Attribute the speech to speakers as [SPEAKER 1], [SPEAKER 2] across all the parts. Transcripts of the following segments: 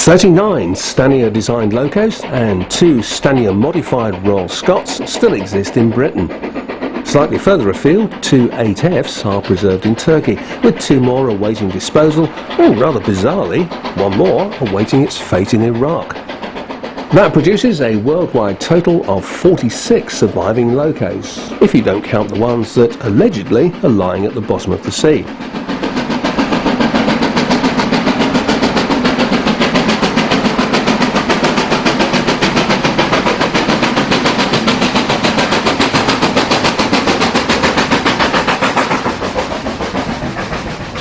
[SPEAKER 1] 39 Stanier designed locos and 2 Stanier modified Royal Scots still exist in Britain. Slightly further afield, 2 8Fs are preserved in Turkey, with 2 more awaiting disposal, and rather bizarrely, 1 more awaiting its fate in Iraq. That produces a worldwide total of 46 surviving locos, if you don't count the ones that allegedly are lying at the bottom of the sea.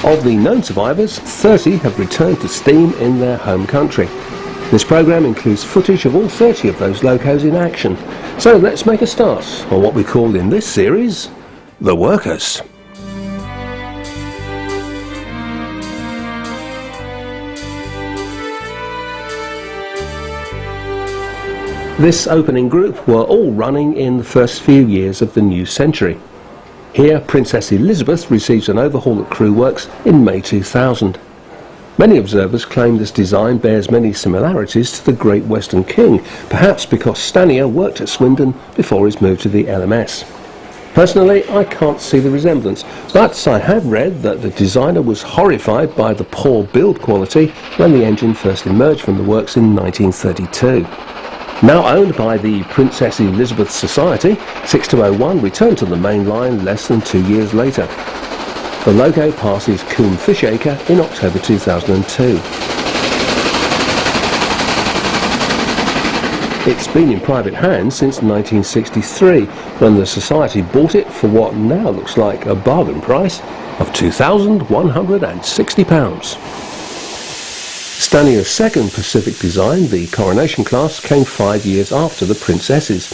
[SPEAKER 1] Of the known survivors, 30 have returned to steam in their home country. This programme includes footage of all 30 of those locos in action. So let's make a start on what we call in this series, the workers. This opening group were all running in the first few years of the new century. Here, Princess Elizabeth receives an overhaul at Crew Works in May 2000. Many observers claim this design bears many similarities to the Great Western King, perhaps because Stanier worked at Swindon before his move to the LMS. Personally, I can't see the resemblance, but I have read that the designer was horrified by the poor build quality when the engine first emerged from the works in 1932. Now owned by the Princess Elizabeth Society, 6201 returned to the main line less than 2 years later. The loco passes Coombe Fishacre in October 2002. It's been in private hands since 1963, when the Society bought it for what now looks like a bargain price of £2,160. Stanier's second Pacific design, the Coronation class, came 5 years after the Princess's.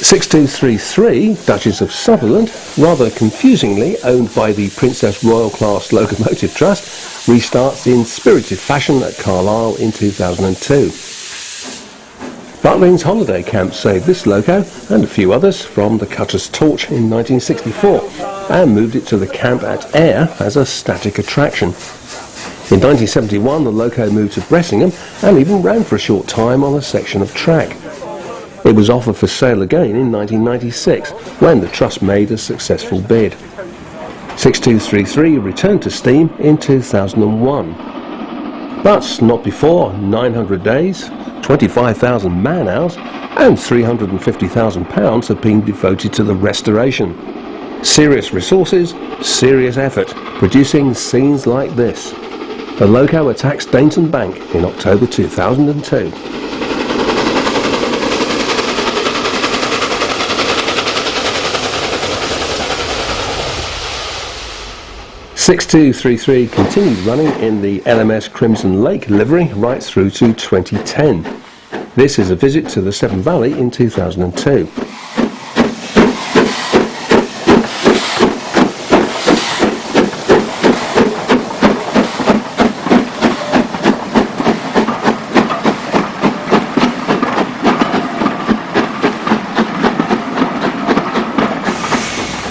[SPEAKER 1] 6233, Duchess of Sutherland, rather confusingly owned by the Princess Royal class Locomotive Trust, restarts in spirited fashion at Carlisle in 2002. Butlins Holiday Camp saved this loco and a few others from the Cutter's Torch in 1964 and moved it to the camp at Ayr as a static attraction. In 1971 the loco moved to Bressingham and even ran for a short time on a section of track. It was offered for sale again in 1996 when the Trust made a successful bid. 6233 returned to steam in 2001. But not before 900 days, 25,000 man-hours and £350,000 have been devoted to the restoration. Serious resources, serious effort, producing scenes like this. The loco attacks Dainton Bank in October 2002. (6233) continued running in the LMS Crimson Lake livery right through to 2010. This is a visit to the Severn Valley in 2002.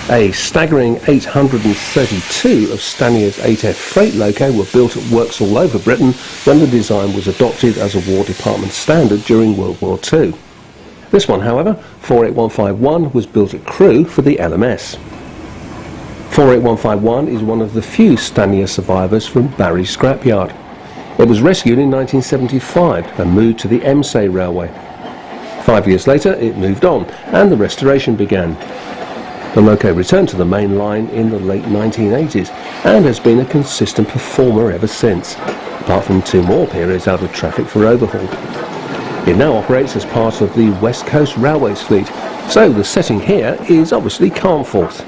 [SPEAKER 1] A staggering 832 of Stanier's 8F freight loco were built at works all over Britain when the design was adopted as a War Department standard during World War II. This one, however, 48151, was built at Crewe for the LMS. 48151 is one of the few Stanier survivors from Barry Scrapyard. It was rescued in 1975 and moved to the MSA Railway. 5 years later it moved on and the restoration began. The loco returned to the main line in the late 1980s and has been a consistent performer ever since, apart from 2 more periods out of traffic for overhaul. It now operates as part of the West Coast Railways fleet, so the setting here is obviously Carnforth.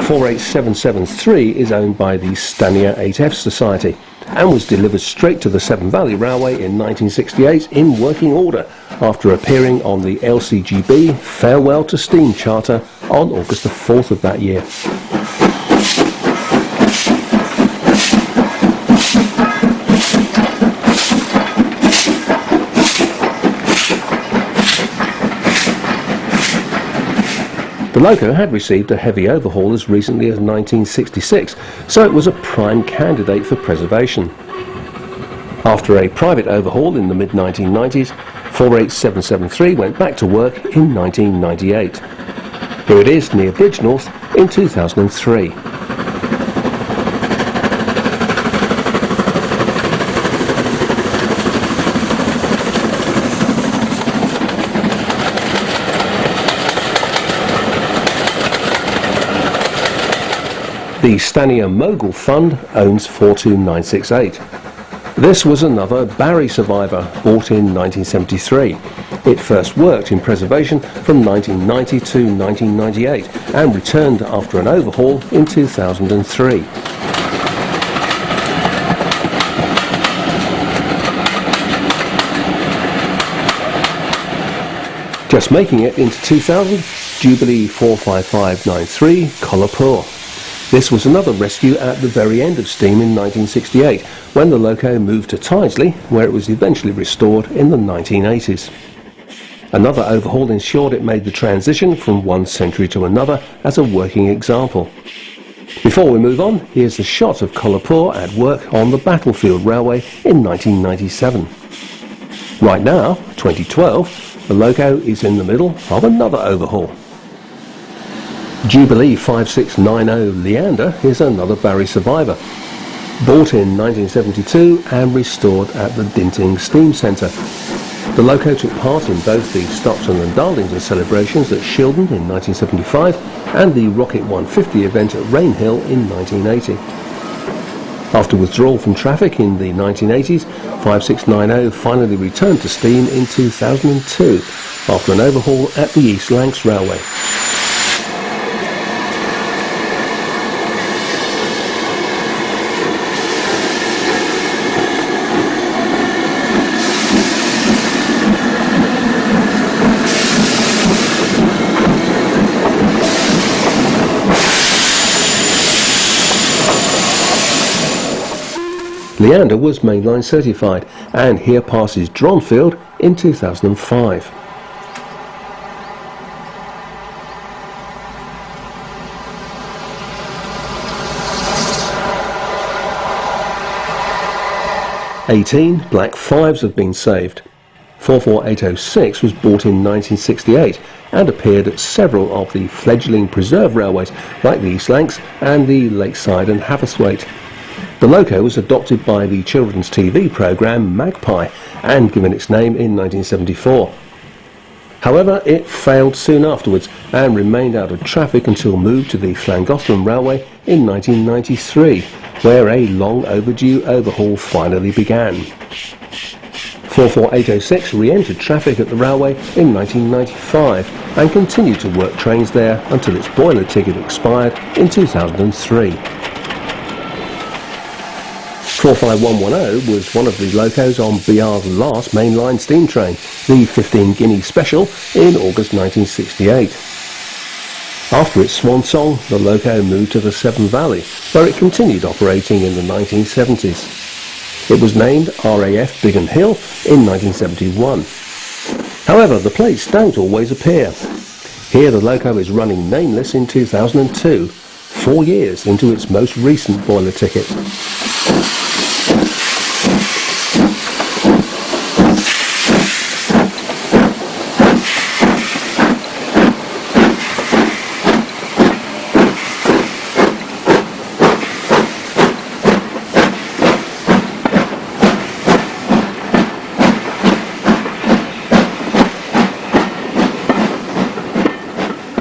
[SPEAKER 1] 48773 is owned by the Stanier 8F Society and was delivered straight to the Severn Valley Railway in 1968 in working order after appearing on the LCGB Farewell to Steam Charter on August the 4th of that year. The loco had received a heavy overhaul as recently as 1966, so it was a prime candidate for preservation. After a private overhaul in the mid-1990s, 48773 went back to work in 1998. Here it is near Bridgnorth in 2003. The Stanier Mogul Fund owns 42968. This was another Barry survivor, bought in 1973. It first worked in preservation from 1990 to 1998 and returned after an overhaul in 2003. Just making it into 2000, Jubilee 45593 Kolhapur. This was another rescue at the very end of steam in 1968, when the loco moved to Tydesley, where it was eventually restored in the 1980s. Another overhaul ensured it made the transition from one century to another as a working example. Before we move on, here's a shot of Kolhapur at work on the Battlefield Railway in 1997. Right now, 2012, the loco is in the middle of another overhaul. Jubilee 5690 Leander is another Barry survivor, bought in 1972 and restored at the Dinting Steam Centre. The loco took part in both the Stockton and Darlington celebrations at Shildon in 1975 and the Rocket 150 event at Rainhill in 1980. After withdrawal from traffic in the 1980s, 5690 finally returned to steam in 2002 after an overhaul at the East Lancs Railway. Leander was mainline certified, and here passes Dronfield in 2005. "18 Black 5s have been saved. 44806 was bought in 1968 and appeared at several of the fledgling preserve railways like the East Lancs and the Lakeside and Haverthwaite. The loco was adopted by the children's TV programme Magpie and given its name in 1974. However, it failed soon afterwards and remained out of traffic until moved to the Llangollen Railway in 1993, where a long overdue overhaul finally began. 44806 re-entered traffic at the railway in 1995 and continued to work trains there until its boiler ticket expired in 2003. 45110 was one of the locos on BR's last mainline steam train, the 15 Guinea Special, in August 1968. After its swan song, the loco moved to the Severn Valley, where it continued operating in the 1970s. It was named RAF Biggin Hill in 1971. However, the plates don't always appear. Here the loco is running nameless in 2002, 4 years into its most recent boiler ticket.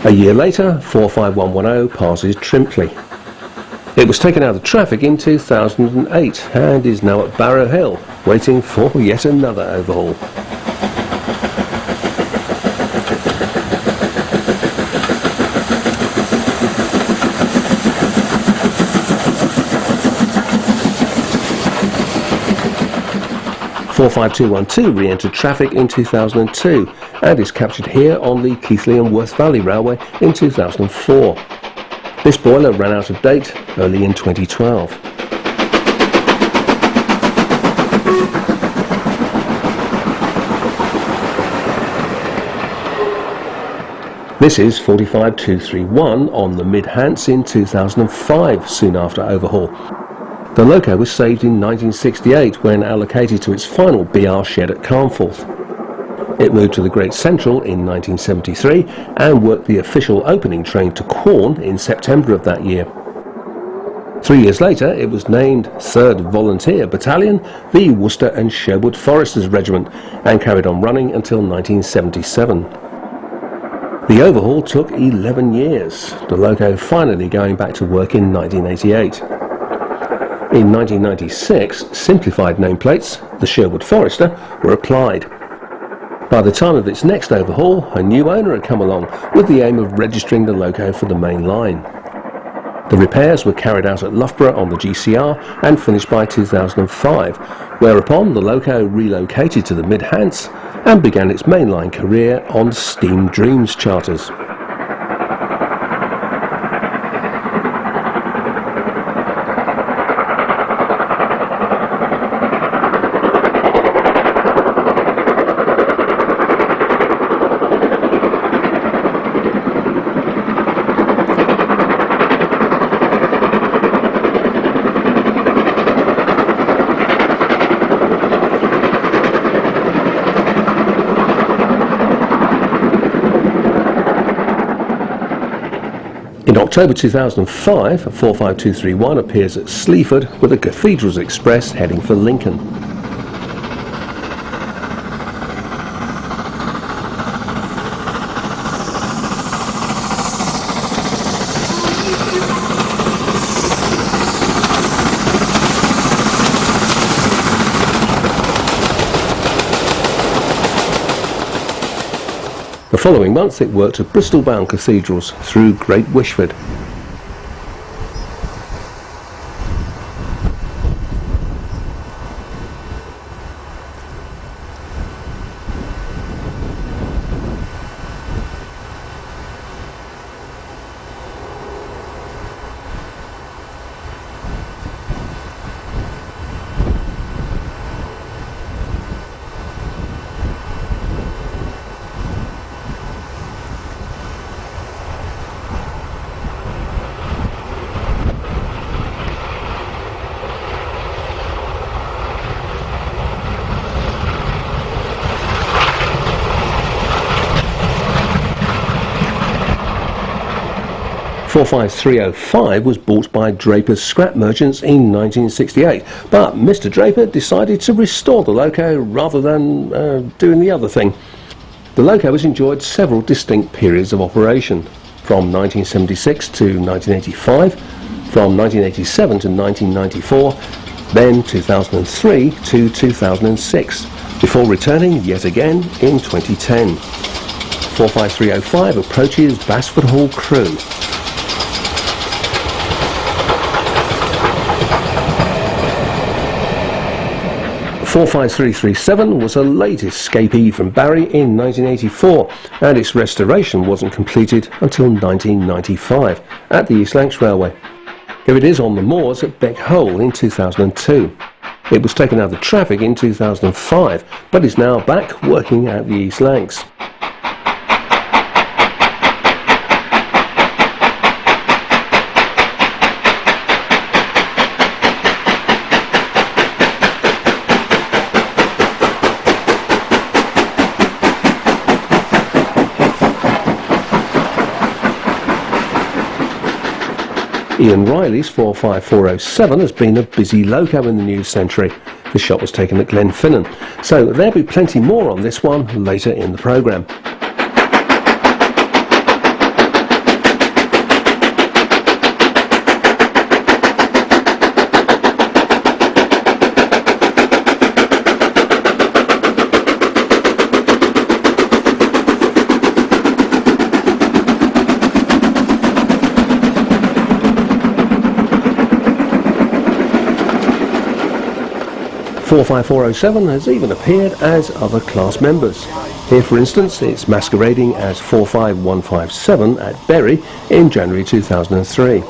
[SPEAKER 1] A year later, 45110 passes Trimpley. It was taken out of traffic in 2008 and is now at Barrow Hill, waiting for yet another overhaul. 45212 re-entered traffic in 2002 and is captured here on the Keighley and Worth Valley Railway in 2004. This boiler ran out of date early in 2012. This is 45231 on the Mid-Hants in 2005, soon after overhaul. The loco was saved in 1968 when allocated to its final BR shed at Carnforth. It moved to the Great Central in 1973 and worked the official opening train to Quorn in September of that year. 3 years later, it was named 3rd Volunteer Battalion, the Worcester and Sherwood Foresters Regiment, and carried on running until 1977. The overhaul took 11 years, the loco finally going back to work in 1988. In 1996, simplified nameplates, the Sherwood Forester, were applied. By the time of its next overhaul, a new owner had come along with the aim of registering the loco for the main line. The repairs were carried out at Loughborough on the GCR and finished by 2005, whereupon the loco relocated to the Mid-Hants and began its mainline career on Steam Dreams charters. In October 2005, 45231 appears at Sleaford with a Cathedrals Express heading for Lincoln. The following month it worked at Bristol-bound cathedrals through Great Wishford. .45305 was bought by Draper's Scrap Merchants in 1968, but Mr. Draper decided to restore the loco rather than doing the other thing. The loco has enjoyed several distinct periods of operation, from 1976 to 1985, from 1987 to 1994, then 2003 to 2006, before returning yet again in 2010. 45305 approaches Basford Hall Crew. 45337 was a late escapee from Barry in 1984, and its restoration wasn't completed until 1995 at the East Lancs Railway. Here it is on the moors at Beck Hole in 2002. It was taken out of traffic in 2005, but is now back working at the East Lancs. Ian Riley's 45407 has been a busy loco in the new century. The shot was taken at Glenfinnan, so there'll be plenty more on this one later in the programme. 45407 has even appeared as other class members. Here, for instance, it's masquerading as 45157 at Bury in January 2003.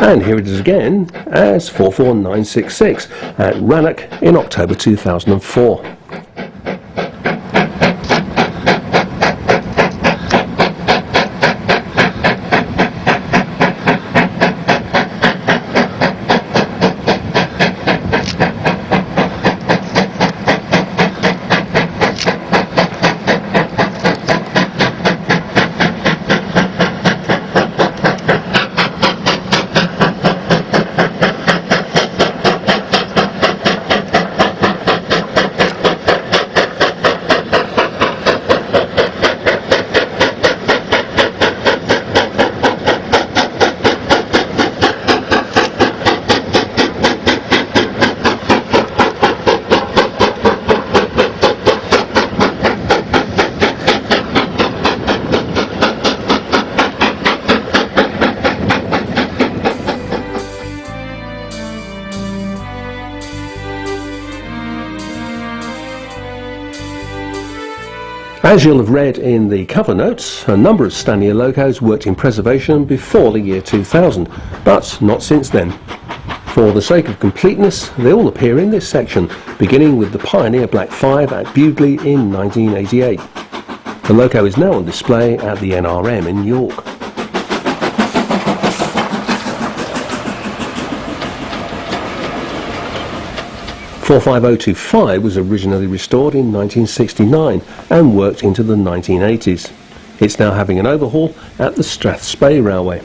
[SPEAKER 1] And here it is again as 44966 at Rannoch in October 2004. As you'll have read in the cover notes, a number of Stanier locos worked in preservation before the year 2000, but not since then. For the sake of completeness, they all appear in this section, beginning with the Pioneer Black 5 at Jubilee in 1988. The loco is now on display at the NRM in York. .45025 was originally restored in 1969 and worked into the 1980s. It's now having an overhaul at the Strathspey Railway.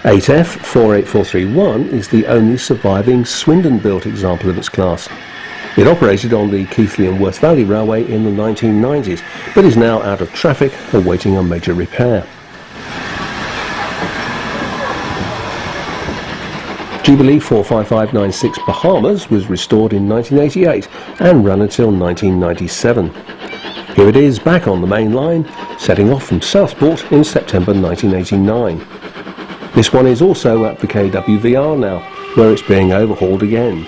[SPEAKER 1] .8F 48431 is the only surviving Swindon-built example of its class. It operated on the Keighley and Worth Valley Railway in the 1990s, but is now out of traffic awaiting a major repair. Jubilee 45596 Bahamas was restored in 1988 and ran until 1997. Here it is back on the main line, setting off from Southport in September 1989. This one is also at the KWVR now, where it's being overhauled again.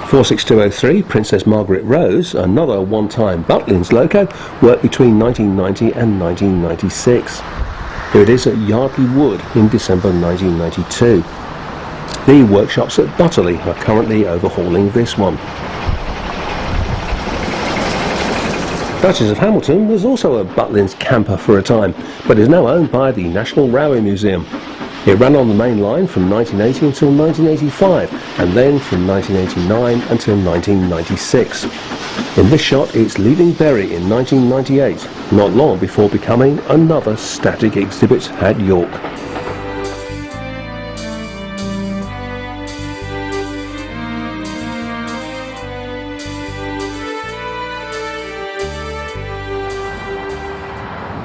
[SPEAKER 1] .46203 Princess Margaret Rose, another one-time Butlins loco, worked between 1990 and 1996. Here it is at Yardley Wood in December 1992. The workshops at Butterley are currently overhauling this one. Duchess of Hamilton was also a Butlins camper for a time, but is now owned by the National Railway Museum. It ran on the main line from 1980 until 1985, and then from 1989 until 1996. In this shot, it's leaving Bury in 1998, not long before becoming another static exhibit at York.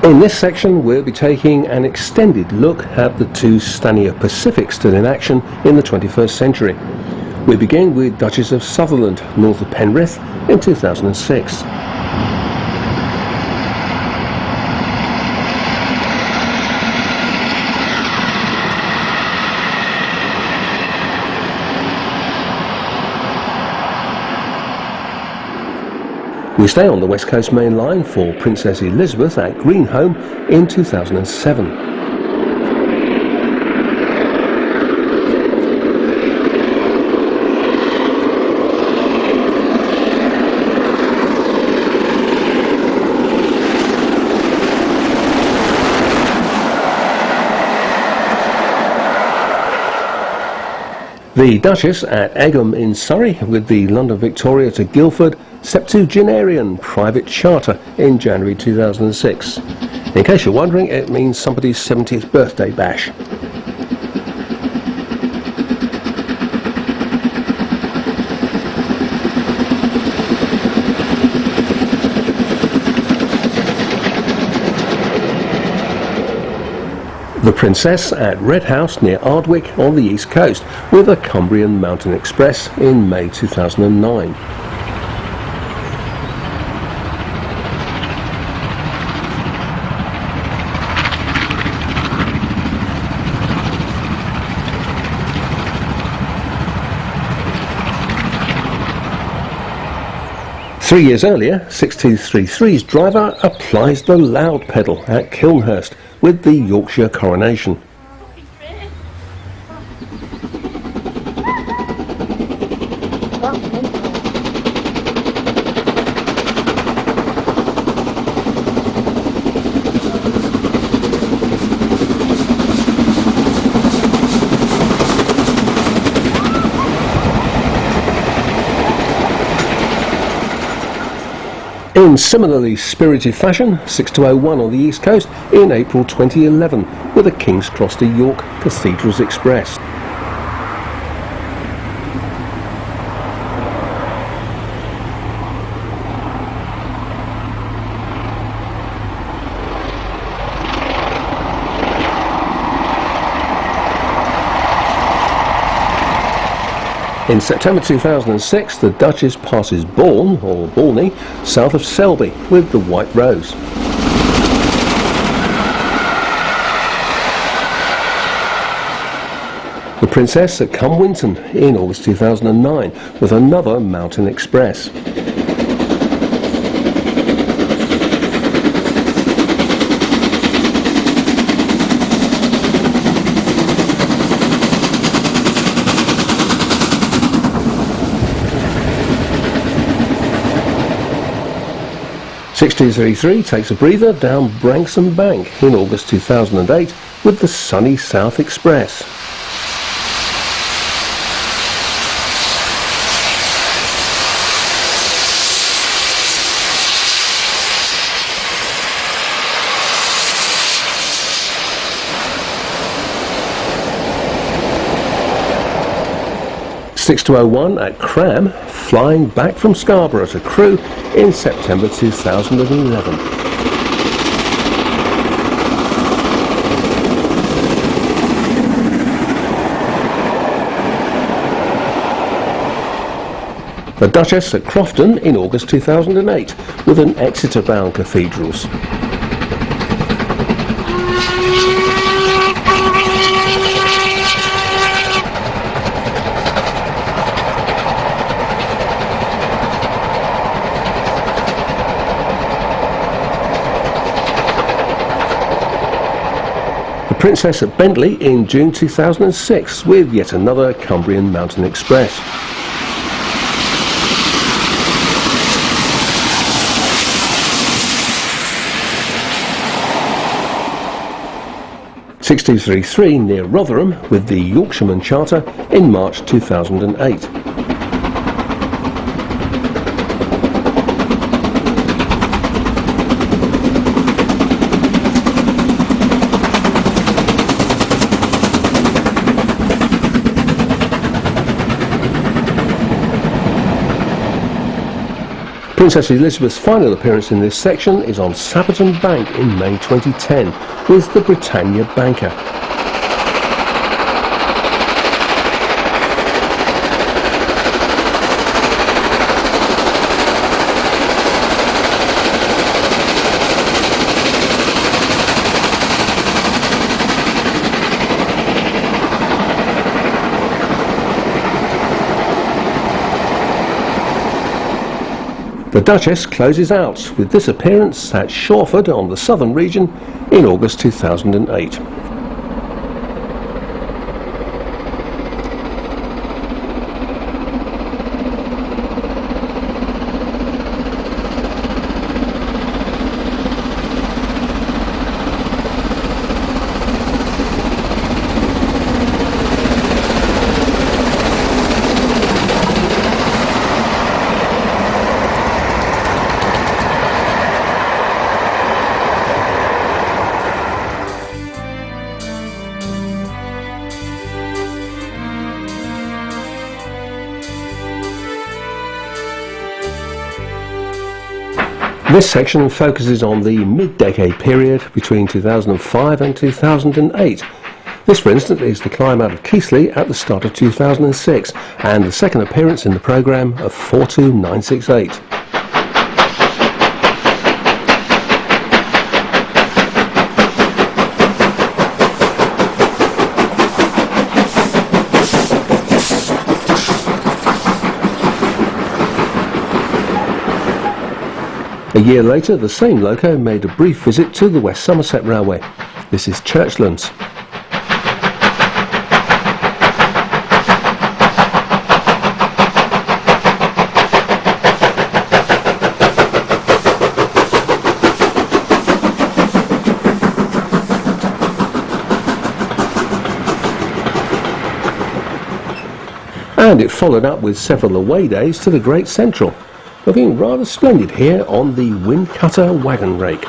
[SPEAKER 1] In this section, we'll be taking an extended look at the two Stanier Pacifics still in action in the 21st century. We begin with Duchess of Sutherland, north of Penrith, in 2006. We stay on the West Coast Main Line for Princess Elizabeth at Greenholme in 2007. The Duchess at Egham in Surrey with the London Victoria to Guildford septuagenarian private charter in January 2006. In case you're wondering, it means somebody's 70th birthday bash. The Princess at Red House near Ardwick on the east coast with a Cumbrian Mountain Express in May 2009. Three years earlier, 6233's driver applies the loud pedal at Kilnhurst with the Yorkshire Coronation. In similarly spirited fashion, 6201 on the East Coast in April 2011 with a King's Cross to York Cathedrals Express. In September 2006, the Duchess passes Bourne, or Borney, south of Selby with the White Rose. The Princess at Cumwinton in August 2009 with another Mountain Express. (6233) takes a breather down Branksome Bank in August 2008 with the Sunny South Express. (6201) at Cram, flying back from Scarborough to Crewe in September 2011. The Duchess at Crofton in August 2008 with an Exeter-bound Cathedrals. Princess at Bentley in June 2006 with yet another Cumbrian Mountain Express. 6233 near Rotherham with the Yorkshireman charter in March 2008. Princess Elizabeth's final appearance in this section is on Sapperton Bank in May 2010 with the Britannia Banker. The Duchess closes out with this appearance at Shawford on the Southern region in August 2008. This section focuses on the mid-decade period between 2005 and 2008. This, for instance, is the climb out of Keighley at the start of 2006 and the second appearance in the programme of 42968. A year later, the same loco made a brief visit to the West Somerset Railway. This is Churchlands. And it followed up with several away days to the Great Central, looking rather splendid here on the Windcutter wagon rake.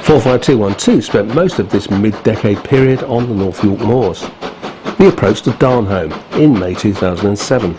[SPEAKER 1] (45212) spent most of this mid-decade period on the North York moors. The approach to Darnholme in May 2007.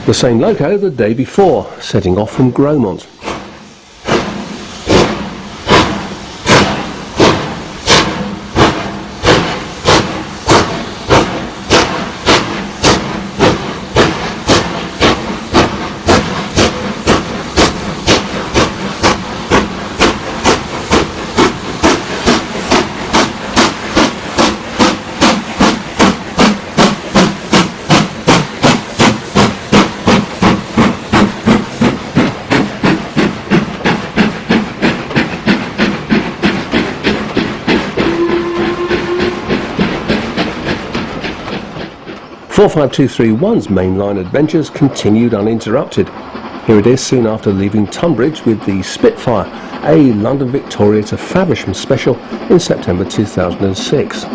[SPEAKER 1] The same loco the day before, setting off from Gromont. (45231's mainline adventures continued uninterrupted. Here it is soon after leaving Tunbridge with the Spitfire, a London Victoria to Faversham special in September 2006.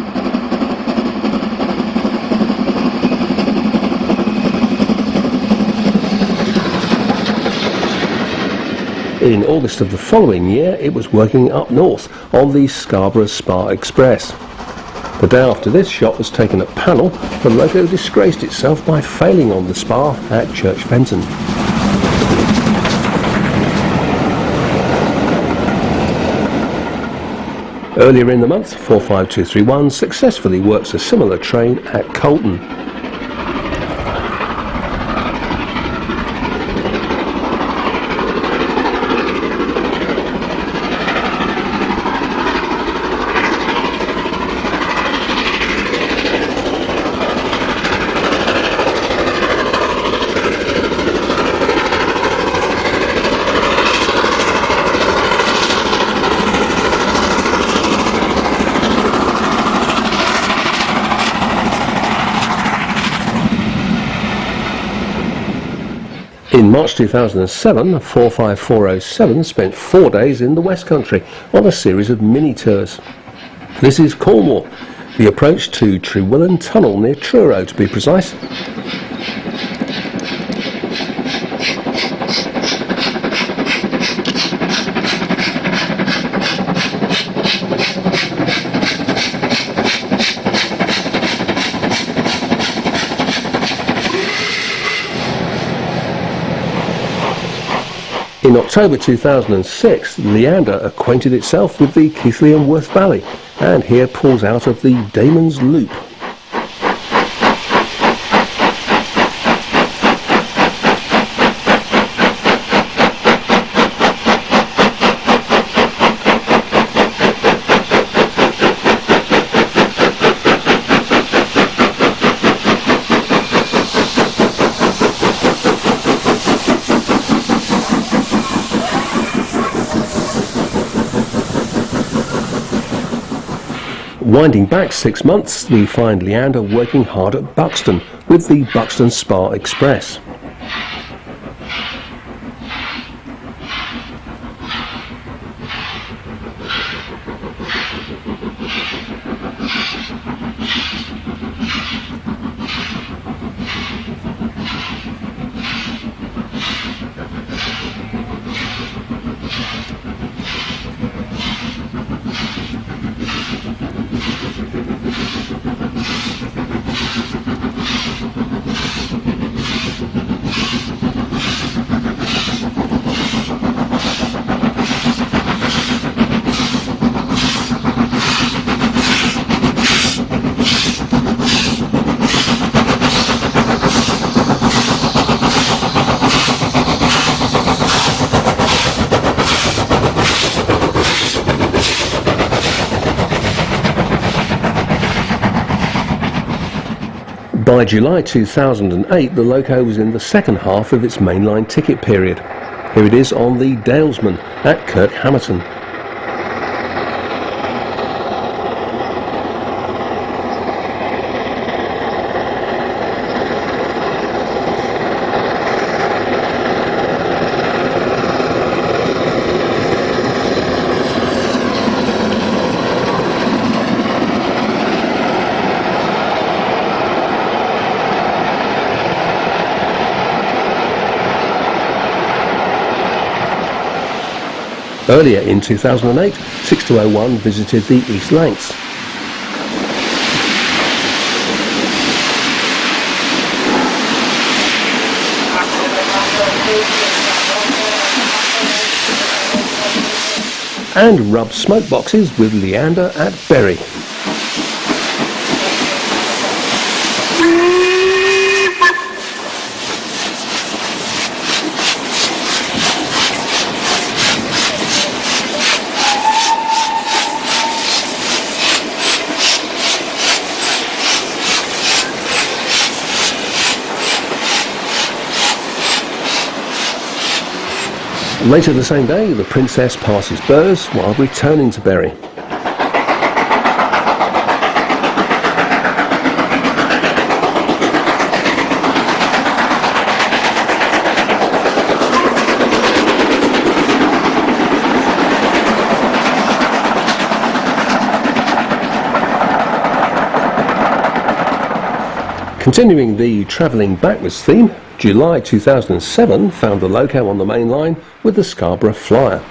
[SPEAKER 1] In August of the following year, it was working up north on the Scarborough Spa Express. The day after this shot was taken at Panel, the loco disgraced itself by failing on the spar at Church Fenton. Earlier in the month, 45231 successfully works a similar train at Colton. In March 2007, 45407 spent 4 days in the West Country on a series of mini-tours. This is Cornwall, the approach to Trewillan Tunnel near Truro to be precise. In October 2006, Leander acquainted itself with the Keighley and Worth Valley, and here pulls out of the Damon's Loop. Winding back 6 months, we find Leander working hard at Buxton with the Buxton Spa Express. By July 2008, the loco was in the second half of its mainline ticket period. Here it is on the Dalesman at Kirkhamerton. Earlier in 2008, 6201 visited the East Lancs. And rubbed smoke boxes with Leander at Bury. Later the same day, the Princess passes Burrs while returning to Bury. Continuing the travelling backwards theme, July 2007 found the loco on the main line with the Scarborough Flyer.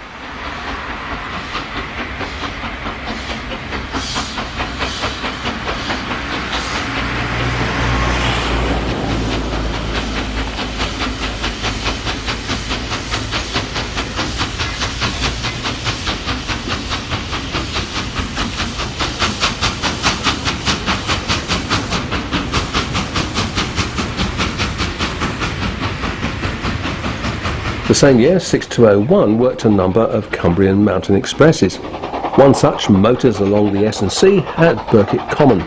[SPEAKER 1] The same year, 6201 worked a number of Cumbrian mountain expresses. One such motors along the S&C at Burkitt Common.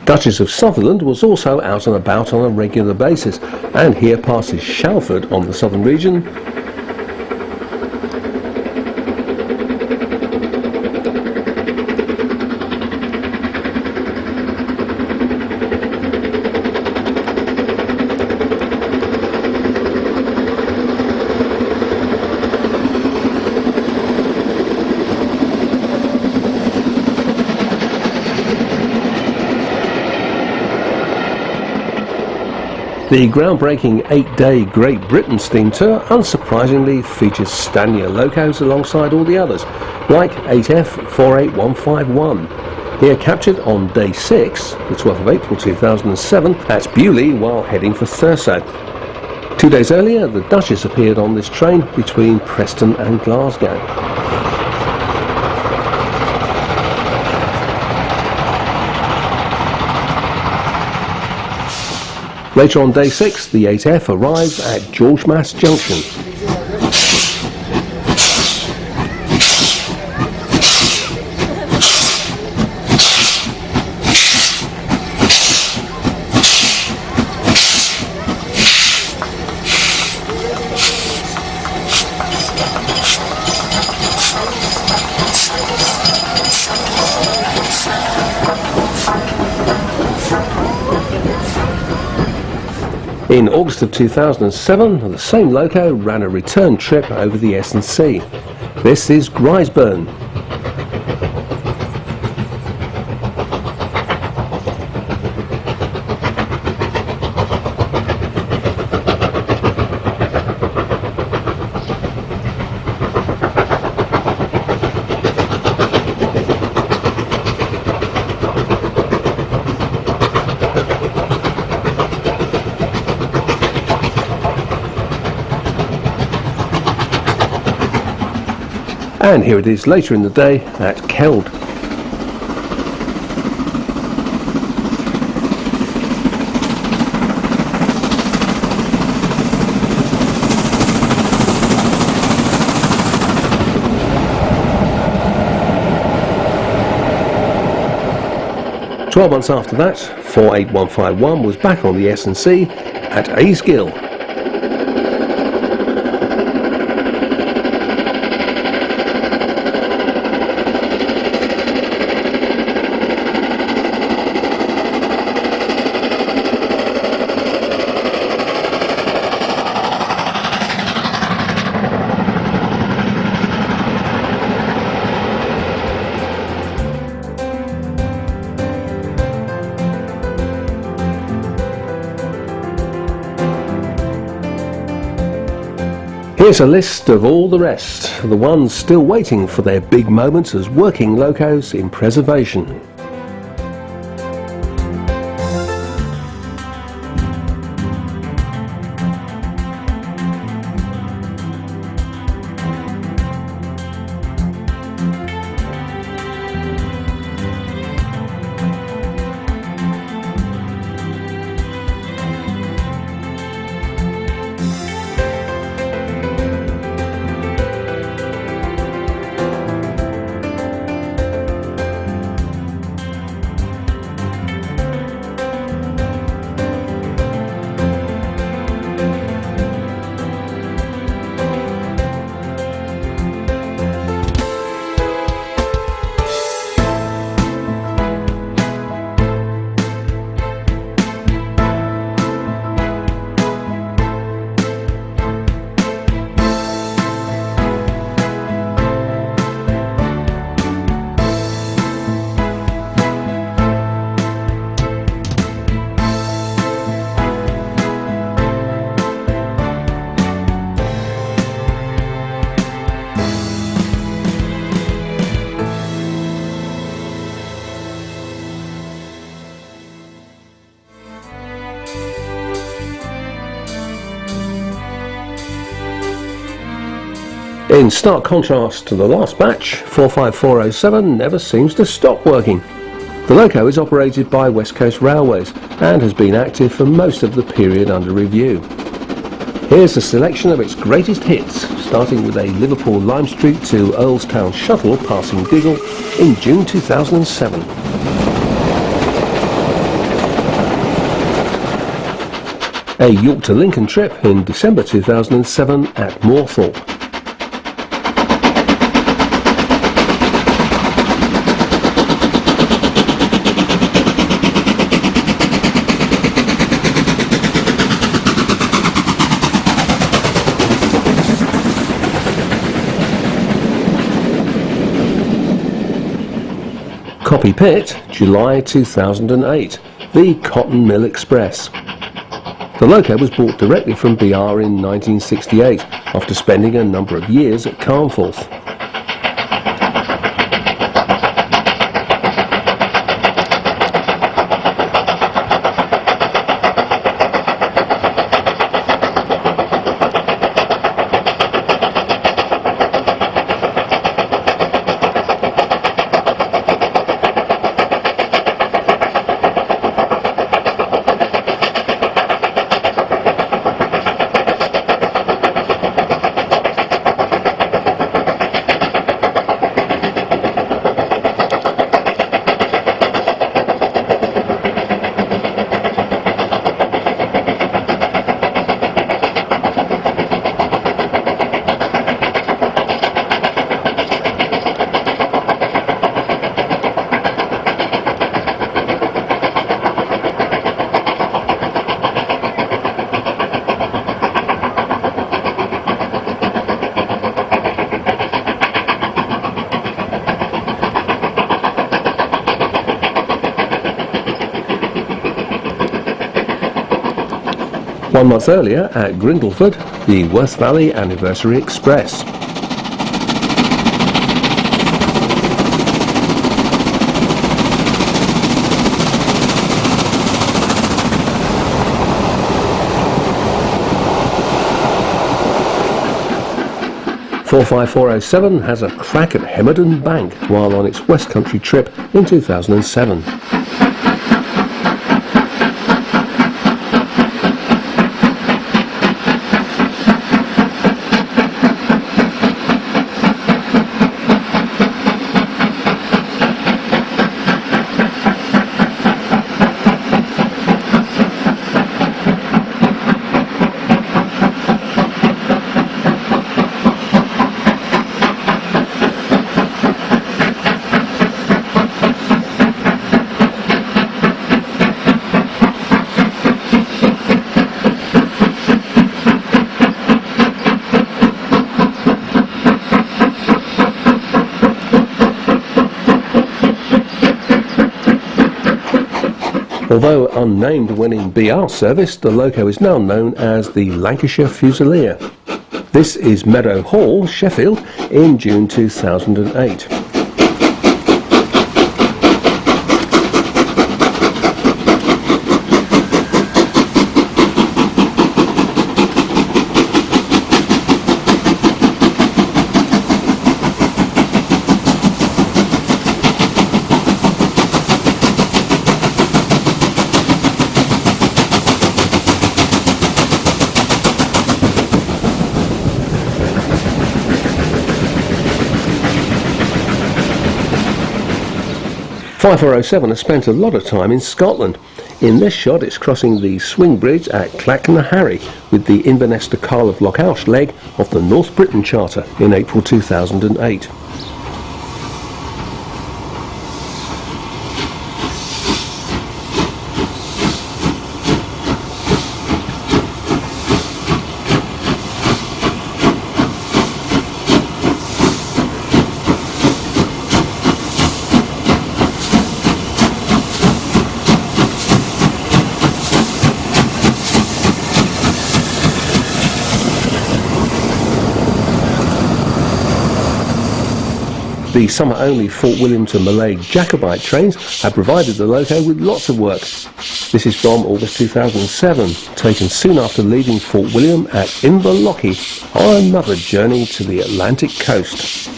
[SPEAKER 1] Duchess of Sutherland was also out and about on a regular basis, and here passes Shalford on the southern region, The groundbreaking 8-day Great Britain steam tour unsurprisingly features Stanier locos alongside all the others, like 8F 48151. Here captured on day 6, the 12th of April 2007, at Bewley while heading for Thurso. 2 days earlier, the Duchess appeared on this train between Preston and Glasgow. Later on day 6, the 8F arrived at Georgemas Junction. In August of 2007, the same loco ran a return trip over the S&C. This is Grisburn. And here it is later in the day at Keld. "12 months after that, 48151 was back on the S&C at Aysgill. Here's a list of all the rest, the ones still waiting for their big moments as working locos in preservation. In stark contrast to the last batch, 45407 never seems to stop working. The loco is operated by West Coast Railways and has been active for most of the period under review. Here's a selection of its greatest hits, starting with a Liverpool Lime Street to Earlstown shuttle passing Diggle in June 2007. A York to Lincoln trip in December 2007 at Moorthorpe. Copy Pit, July 2008, the Cotton Mill Express. The loco was bought directly from BR in 1968 after spending a number of years at Carnforth. One month earlier at Grindleford, the Worth Valley Anniversary Express. "45407 has a crack at Hemerdon Bank while on its West Country trip in 2007. Although unnamed when in BR service, the loco is now known as the Lancashire Fusilier. This is Meadow Hall, Sheffield, in June 2008. "5407 has spent a lot of time in Scotland. In this shot it's crossing the swing bridge at Clachnahary with the Inverness to Carl of Lochaush leg of the North Britain Charter in April 2008. The summer-only Fort William to Malay Jacobite trains have provided the loco with lots of work. This is from August 2007, taken soon after leaving Fort William at Inverlochy on another journey to the Atlantic coast.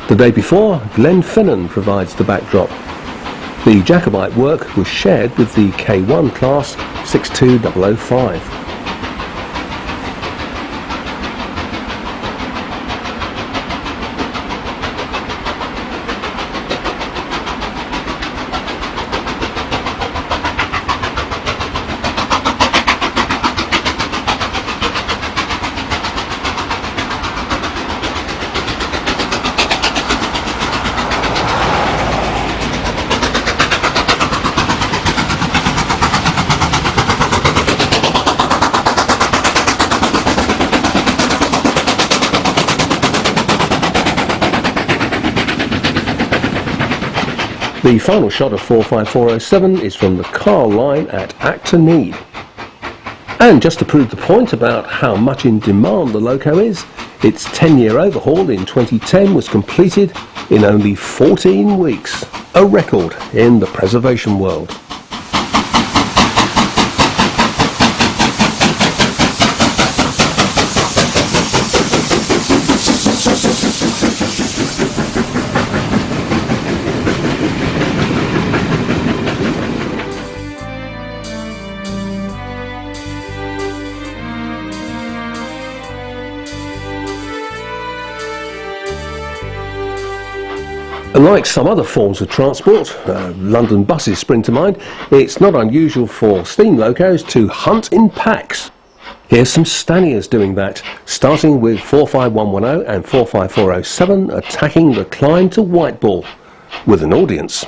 [SPEAKER 1] The day before, Glenfinnan provides the backdrop. The Jacobite work was shared with the K1 class 62005. The final shot of 45407 is from the Carl line at Acton. And just to prove the point about how much in demand the loco is, its 10-year overhaul in 2010 was completed in only 14 weeks, a record in the preservation world. Unlike some other forms of transport, London buses spring to mind, it's not unusual for steam locos to hunt in packs. Here's some Staniers doing that, starting with 45110 and 45407 attacking the climb to Whiteball, with an audience.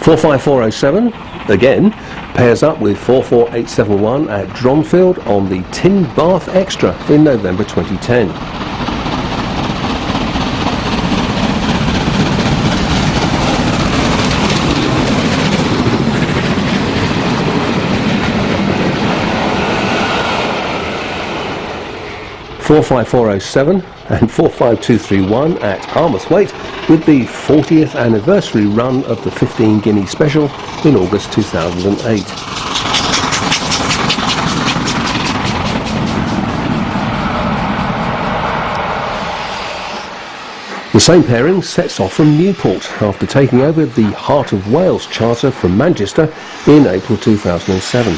[SPEAKER 1] .45407 again pairs up with 44871 at Dronfield on the Tin Bath Extra in November 2010. .45407 and 45231 at Armathwaite with the 40th anniversary run of the 15 Guinea Special in August 2008. The same pairing sets off from Newport after taking over the Heart of Wales charter from Manchester in April 2007.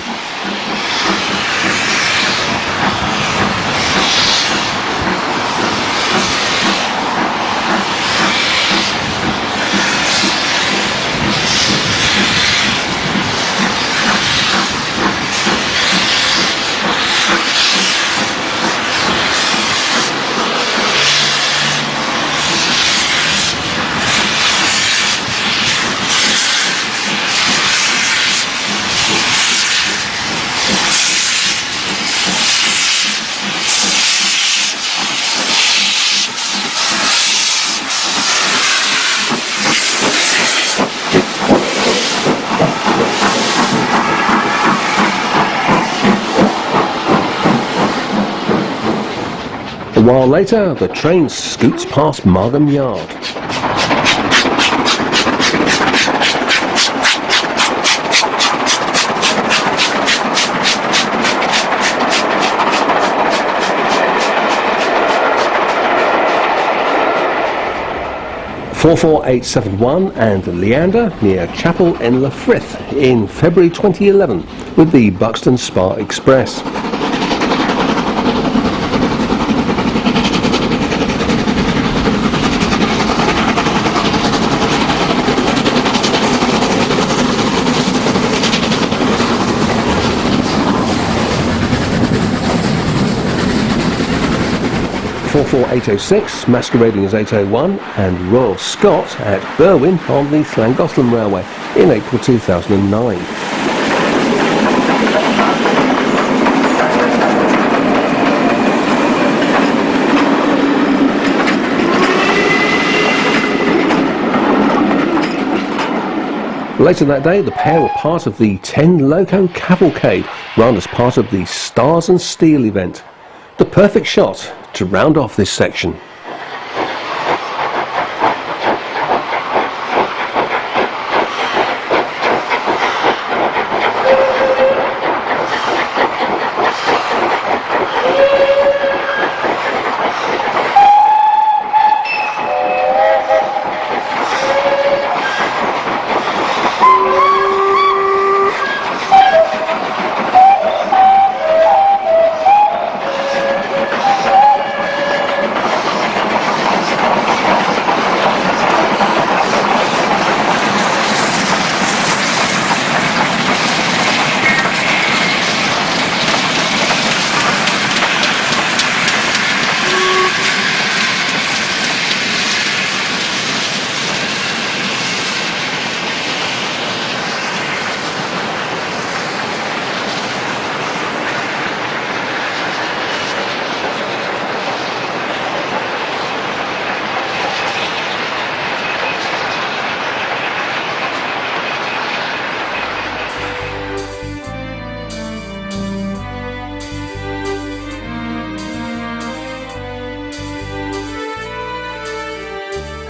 [SPEAKER 1] A while later, the train scoots past Margam Yard. "44871 and Leander near Chapel in Le Frith in February 2011 with the Buxton Spa Express. "44806 masquerading as 801 and Royal Scots at Berwyn on the Llangollen Railway in April 2009. Later that day, the pair were part of the 10 Loco Cavalcade run as part of the Stars and Steel event. The perfect shot to round off this section.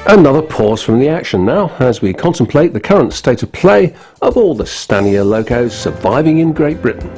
[SPEAKER 1] Another pause from the action now as we contemplate the current state of play of all the Stanier locos surviving in Great Britain.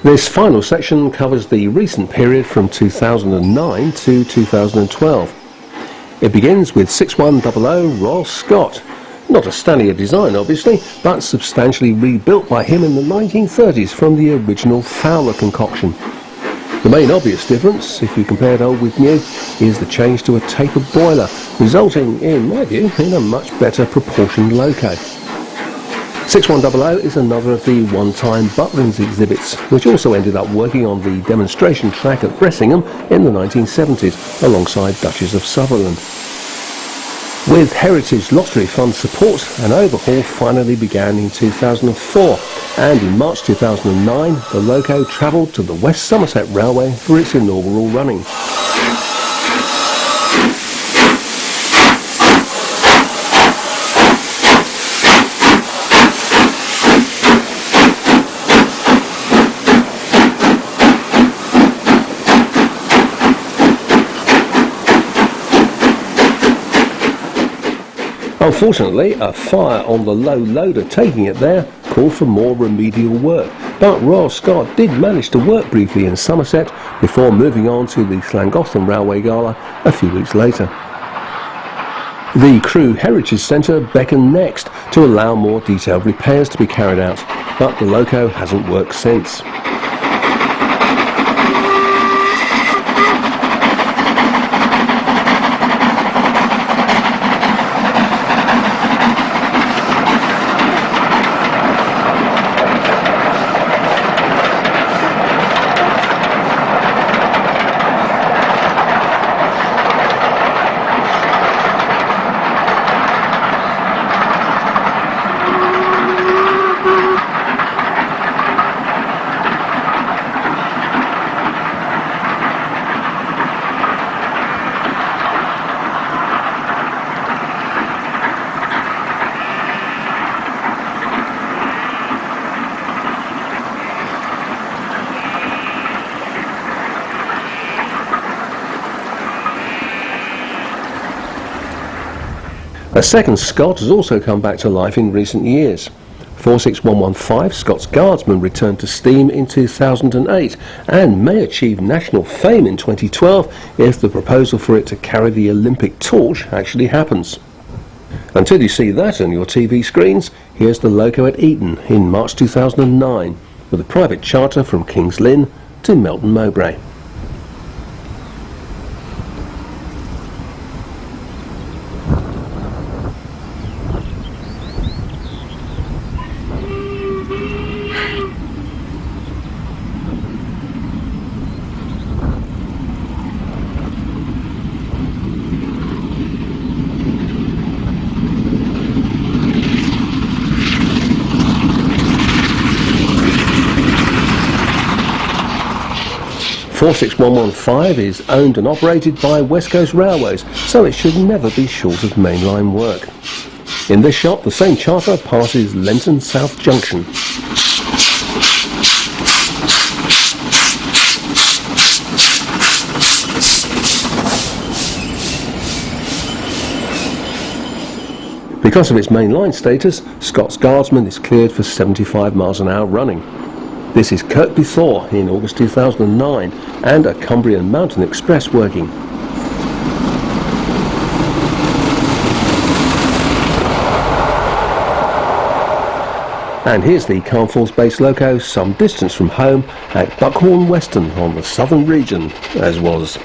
[SPEAKER 1] This final section covers the recent period from 2009 to 2012. It begins with 6100 Royal Scot, not a Stanier design obviously, but substantially rebuilt by him in the 1930s from the original Fowler concoction. The main obvious difference, if you compared old with new, is the change to a tapered boiler, resulting, in my view, in a much better proportioned loco. 6100 is another of the one-time Butlins exhibits, which also ended up working on the demonstration track at Bressingham in the 1970s, alongside Duchess of Sutherland. With Heritage Lottery Fund support, an overhaul finally began in 2004, and in March 2009 the loco travelled to the West Somerset Railway for its inaugural running. Unfortunately, a fire on the low loader taking it there called for more remedial work, but Royal Scots did manage to work briefly in Somerset before moving on to the Llangollen Railway Gala a few weeks later. The Crew Heritage Centre beckoned next to allow more detailed repairs to be carried out, but the loco hasn't worked since. A second Scot has also come back to life in recent years. 46115 Scots Guardsman returned to steam in 2008 and may achieve national fame in 2012 if the proposal for it to carry the Olympic torch actually happens. Until you see that on your TV screens, here's the loco at Eton in March 2009 with a private charter from King's Lynn to Melton Mowbray. The 46115 is owned and operated by West Coast Railways, so it should never be short of mainline work. In this shot, the same charter passes Lenton South Junction. Because of its mainline status, Scots Guardsman is cleared for 75 miles an hour running. This is Kirkby Thor in August 2009 and a Cumbrian Mountain Express working. And here's the Calmforth-based loco some distance from home at Buckhorn Weston on the southern region, as was.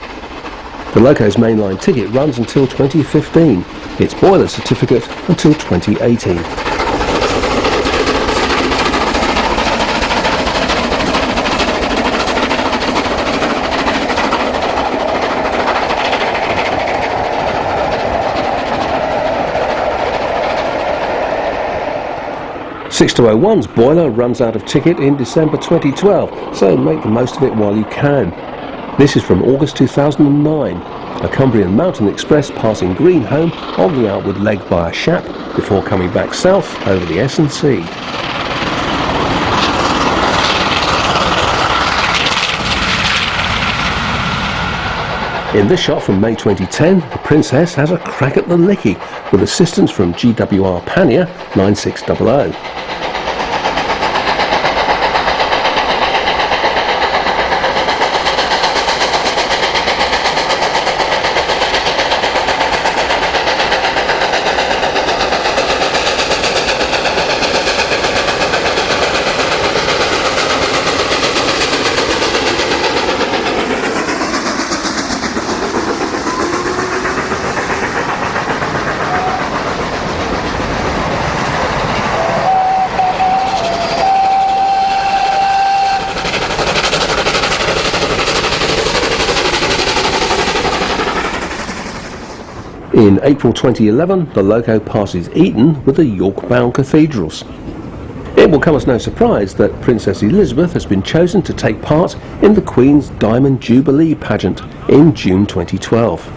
[SPEAKER 1] The loco's mainline ticket runs until 2015, its boiler certificate until 2018. (6201's boiler runs out of ticket in December 2012, so make the most of it while you can. This is from August 2009, a Cumbrian Mountain Express passing Greenholme on the outward leg via Shap before coming back south over the S&C. In this shot from May 2010, the Princess has a crack at the Licky with assistance from GWR Pannier 9600. In April 2011, the loco passes Eton with the York-bound cathedrals. It will come as no surprise that Princess Elizabeth has been chosen to take part in the Queen's Diamond Jubilee pageant in June 2012.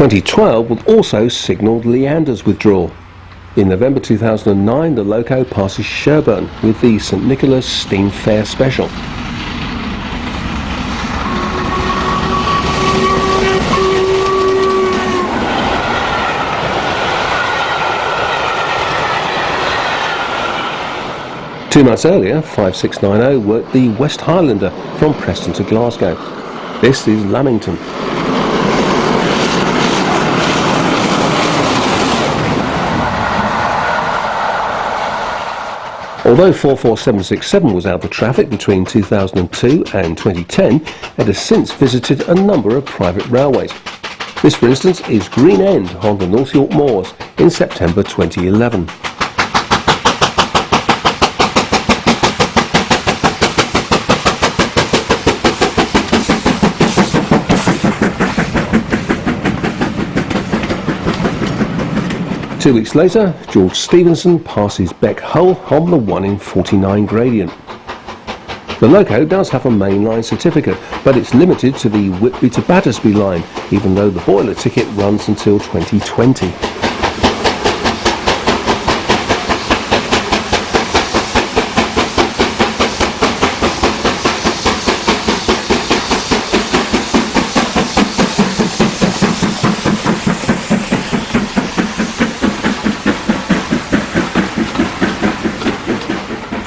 [SPEAKER 1] In 2012 will also signal Leander's withdrawal. In November 2009, the loco passes Sherburn with the St Nicholas Steam Fair Special. Two nights earlier, 5690 worked the West Highlander from Preston to Glasgow. This is Lamington. Although 44767 was out of traffic between 2002 and 2010, it has since visited a number of private railways. This, for instance, is Green End on the North York Moors in September 2011. Two weeks later, George Stephenson passes Beck Hull on the 1 in 49 gradient. The loco does have a mainline certificate, but it's limited to the Whitby to Battersby line, even though the boiler ticket runs until 2020.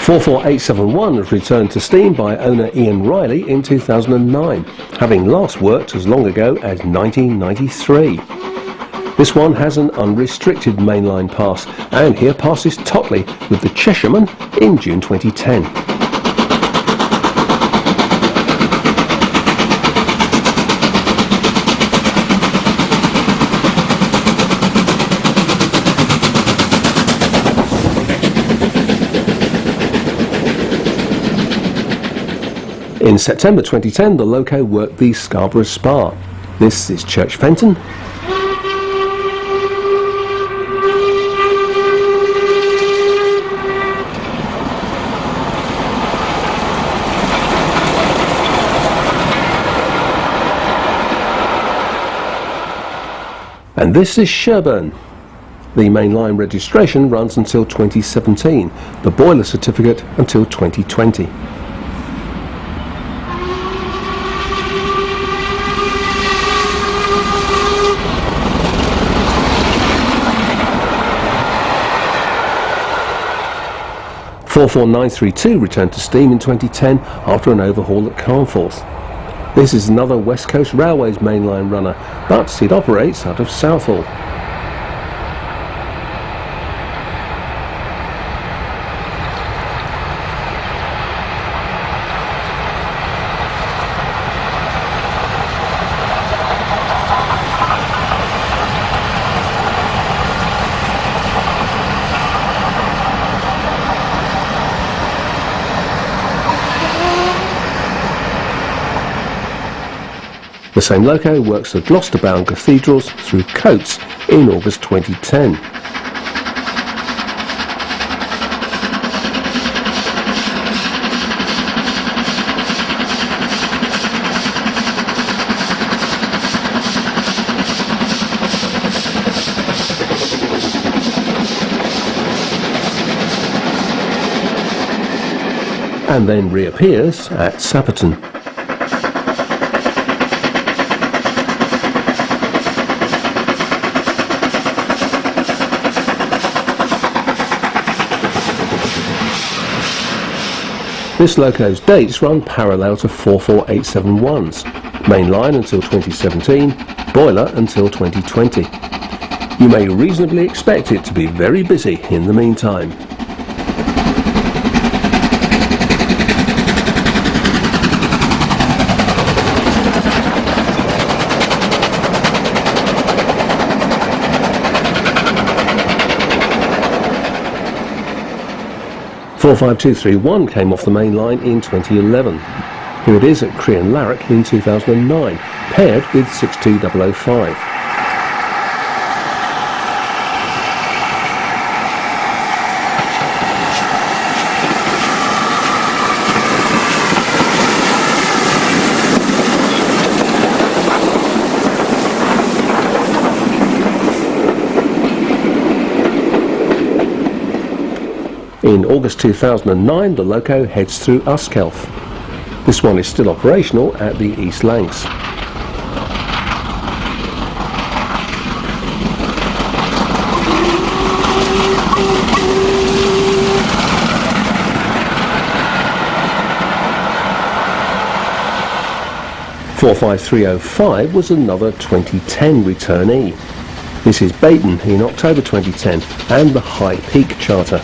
[SPEAKER 1] "44871 was returned to steam by owner Ian Riley in 2009, having last worked as long ago as 1993. This one has an unrestricted mainline pass, and here passes Totley with the Cheshireman in June 2010. In September 2010, the loco worked the Scarborough Spa. This is Church Fenton. And this is Sherburn. The mainline registration runs until 2017, the boiler certificate until 2020. "44932 returned to steam in 2010 after an overhaul at Carnforth. This is another West Coast Railways mainline runner, but it operates out of Southall. The same loco works the Gloucester-bound cathedrals through Coates in August 2010. and then reappears at Sapperton. This loco's dates run parallel to 44871's, mainline until 2017, boiler until 2020. You may reasonably expect it to be very busy in the meantime. "45231 came off the main line in 2011. Here it is at Crean Larrock in 2009, paired with 62005. In August 2009, the loco heads through Uskelf. This one is still operational at the East Lancs. "45305 was another 2010 returnee. This is Bayton in October 2010 and the High Peak charter.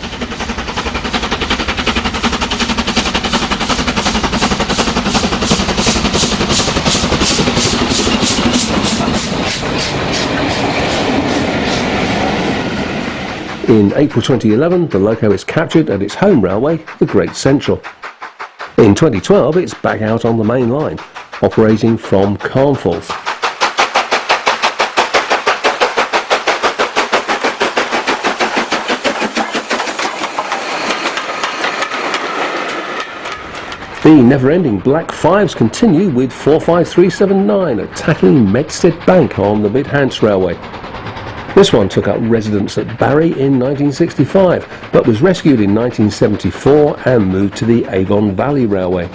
[SPEAKER 1] In April 2011, the loco is captured at its home railway, the Great Central. In 2012, it's back out on the main line, operating from Carnforth. The never-ending Black Fives continue with 45379 attacking Medstead Bank on the Mid-Hants Railway. This one took up residence at Barry in 1965, but was rescued in 1974 and moved to the Avon Valley Railway.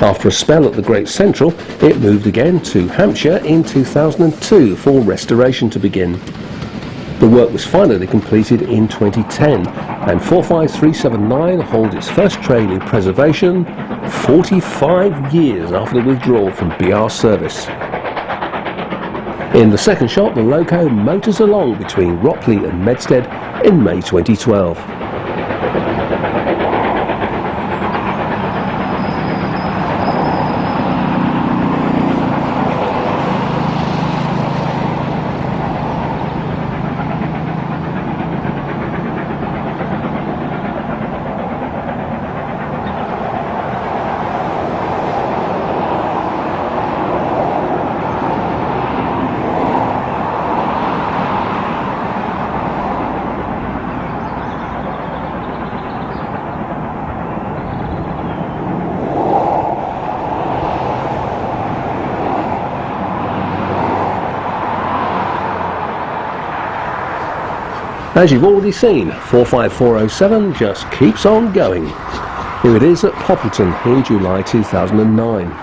[SPEAKER 1] After a spell at the Great Central, it moved again to Hampshire in 2002 for restoration to begin. The work was finally completed in 2010, and 45379 holds its first train in preservation 45 years after the withdrawal from BR service. In the second shot, the loco motors along between Rockley and Medstead in May 2012. As you've already seen, 45407 just keeps on going. Here it is at Poppleton in July 2009.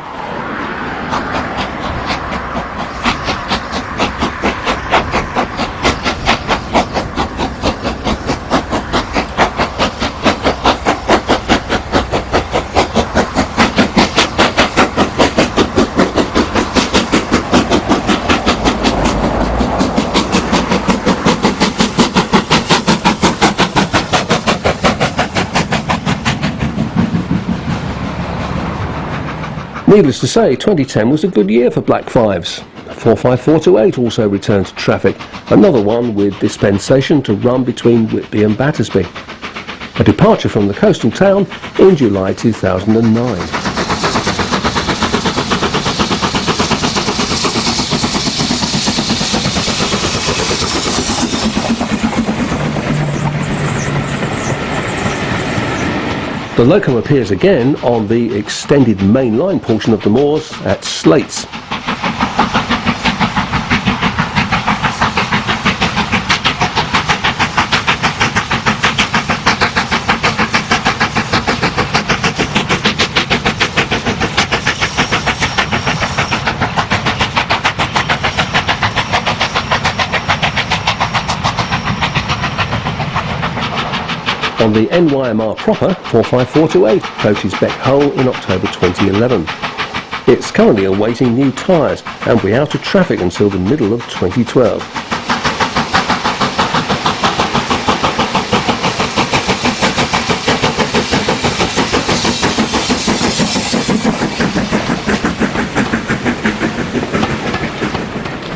[SPEAKER 1] Needless to say, 2010 was a good year for Black Fives. 45428 also returned to traffic, another one with dispensation to run between Whitby and Battersby. A departure from the coastal town in July 2009. The loco appears again on the extended mainline portion of the moors at Slates. On the NYMR proper, 45428 coaches Beck Hull in October 2011. It's currently awaiting new tyres and will be out of traffic until the middle of 2012.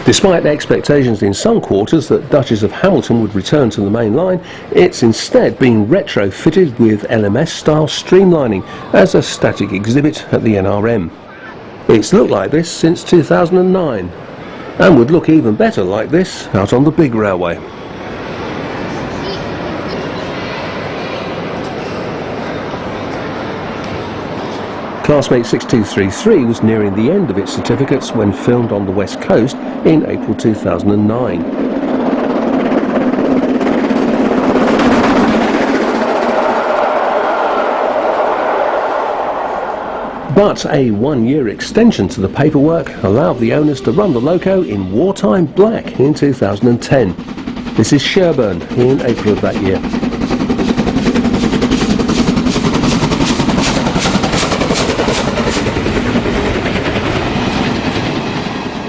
[SPEAKER 1] Despite expectations in some quarters that Duchess of Hamilton would return to the main line, it's instead been retrofitted with LMS-style streamlining as a static exhibit at the NRM. It's looked like this since 2009, and would look even better like this out on the big railway. Classmate 6233 was nearing the end of its certificates when filmed on the West Coast in April 2009. But a one-year extension to the paperwork allowed the owners to run the loco in wartime black in 2010. This is Sherburn in April of that year.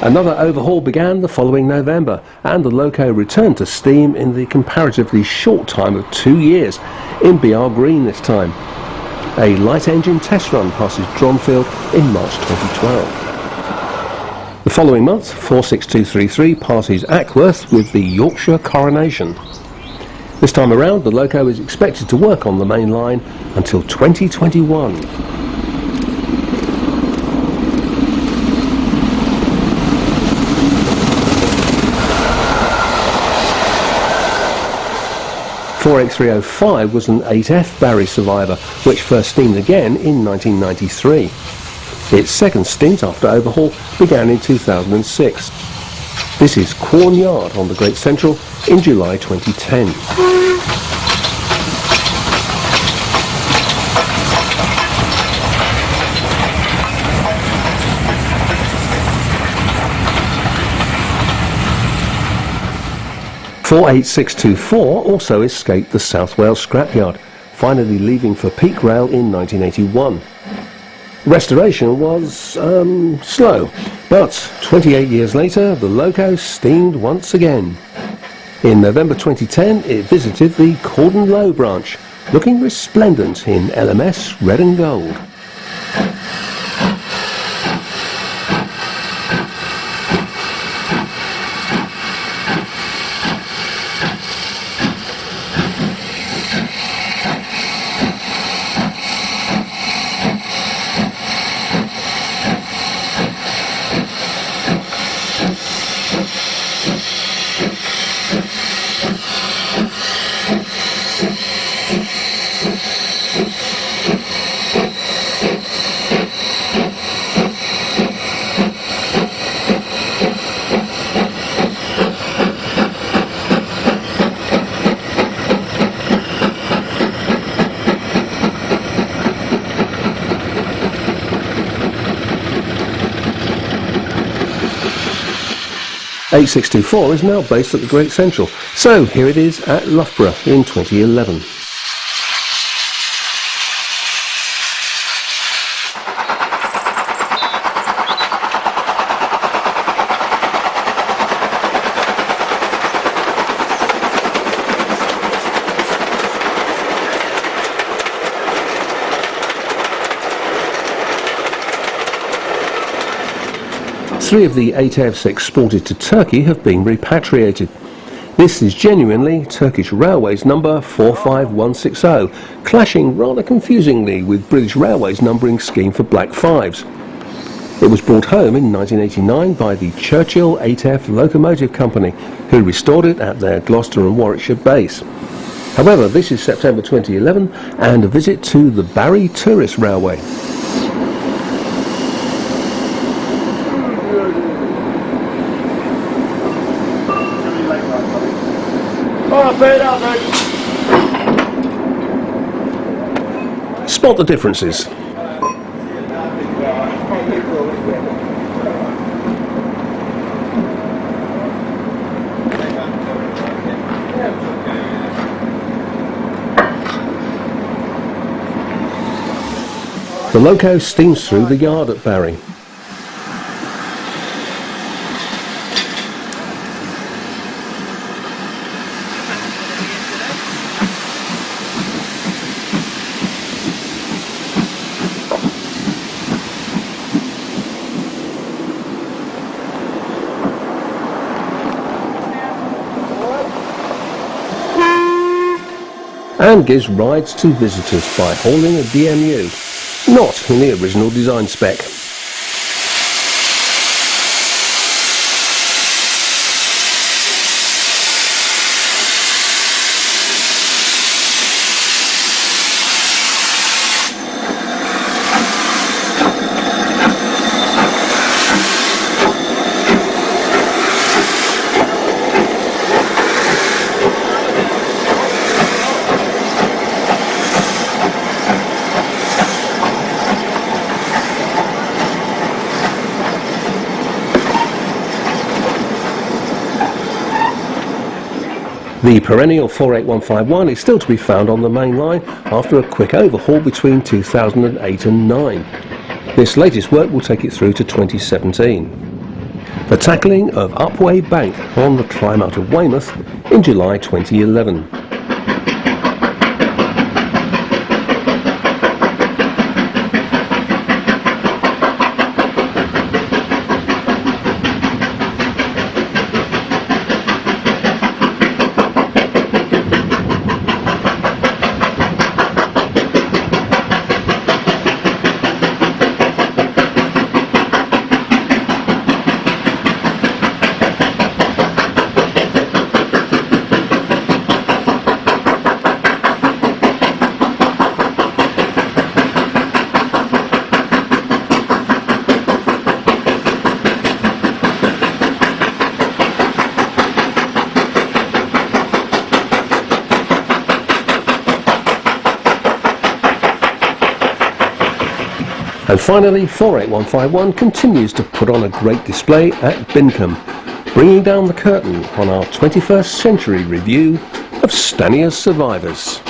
[SPEAKER 1] Another overhaul began the following November, and the loco returned to steam in the comparatively short time of 2 years, in BR Green this time. A light engine test run passes Dronfield in March 2012. The following month, 46233 passes Ackworth with the Yorkshire Coronation. This time around, the loco is expected to work on the main line until 2021. 48305 was an 8F Barry survivor, which first steamed again in 1993. Its second stint after overhaul began in 2006. This is Quorn Yard on the Great Central in July 2010. .48624 also escaped the South Wales scrapyard, finally leaving for Peak Rail in 1981. Restoration was slow, but 28 years later the loco steamed once again. In November 2010 it visited the Cordon Low branch, looking resplendent in LMS red and gold. .8624 is now based at the Great Central, so here it is at Loughborough in 2011. Three of the 8Fs exported to Turkey have been repatriated. This is genuinely Turkish Railways number 45160, clashing rather confusingly with British Railways numbering scheme for Black 5s. It was brought home in 1989 by the Churchill 8F Locomotive Company, who restored it at their Gloucester and Warwickshire base. However, this is September 2011 and a visit to the Barry Tourist Railway. Spot the differences. The loco steams through the yard at Barry. And gives rides to visitors by hauling a DMU, not in the original design spec. The perennial 48151 is still to be found on the main line after a quick overhaul between 2008 and 9. This latest work will take it through to 2017. The tackling of Upway Bank on the climb out of Weymouth in July 2011. And finally, 48151 continues to put on a great display at Bincombe, bringing down the curtain on our 21st century review of Staniers survivors.